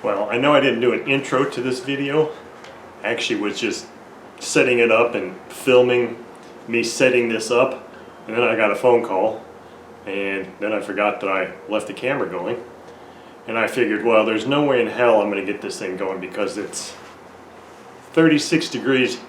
Well, I know I didn't do an intro to this video. I actually was just setting it up and filming me setting this up, and then I got a phone call, and then I forgot that I left the camera going, and I figured, well, there's no way in hell I'm going to get this thing going because it's 36 degrees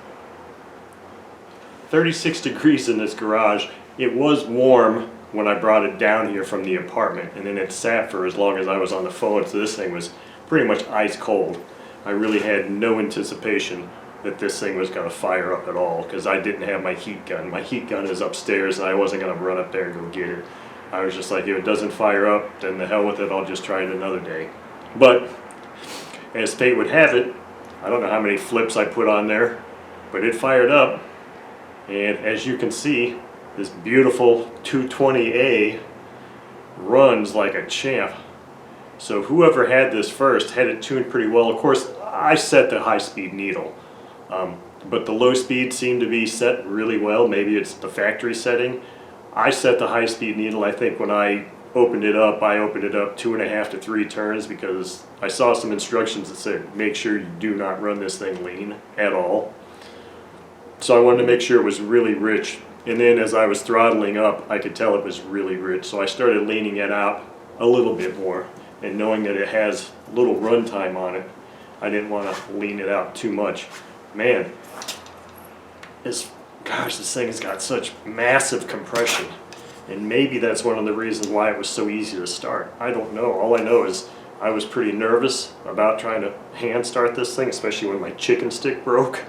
in this garage. It was warm when I brought it down here from the apartment, and then it sat for as long as I was on the phone, so this thing was pretty much ice cold. I really had no anticipation that this thing was going to fire up at all because I didn't have my heat gun. My heat gun is upstairs and I wasn't going to run up there and go get it. I was just like, if it doesn't fire up, then the hell with it, I'll just try it another day. But as fate would have it, I don't know how many flips I put on there, but it fired up, and as you can see, this beautiful 220A runs like a champ. So whoever had this first had it tuned pretty well. Of course, I set the high-speed needle, but the low speed seemed to be set really well. Maybe it's the factory setting. I set the high-speed needle. I think when I opened it up 2.5 to 3 turns because I saw some instructions that said make sure you do not run this thing lean at all. So I wanted to make sure it was really rich, and then as I was throttling up I could tell it was really rich, so I started leaning it out a little bit more, and knowing that it has little run time on it, I didn't want to lean it out too much. Man, this thing has got such massive compression, and maybe that's one of the reasons why it was so easy to start. I don't know. All I know is I was pretty nervous about trying to hand start this thing, especially when my chicken stick broke.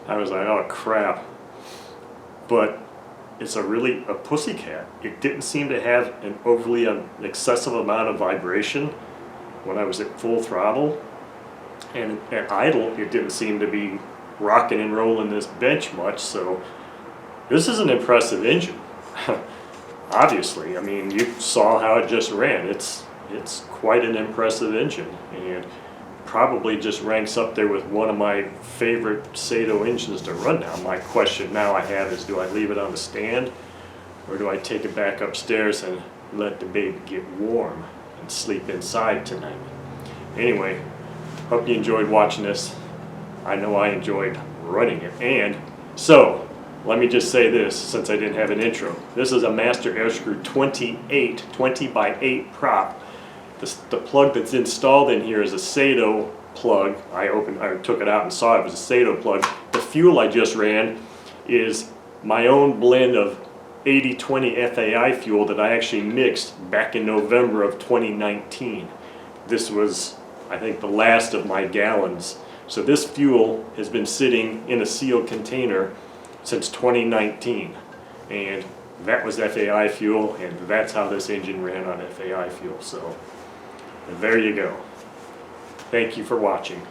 I was like, oh crap. But it's a pussycat. It didn't seem to have an overly excessive amount of vibration when I was at full throttle. And at idle, it didn't seem to be rocking and rolling this bench much. So this is an impressive engine. Obviously, I mean, you saw how it just ran. It's quite an impressive engine, and probably just ranks up there with one of my favorite Saito engines to run now. My question now I have is, do I leave it on the stand, or do I take it back upstairs and let the baby get warm and sleep inside tonight? Anyway, hope you enjoyed watching this. I know I enjoyed running it. And so, let me just say this, since I didn't have an intro. This is a Master Airscrew 20 by 8 prop. The plug that's installed in here is a Saito plug. I took it out and saw it was a Saito plug. The fuel I just ran is my own blend of 80-20 FAI fuel that I actually mixed back in November of 2019. This was, I think, the last of my gallons. So this fuel has been sitting in a sealed container since 2019. And that was FAI fuel, and that's how this engine ran on FAI fuel. So there you go. Thank you for watching.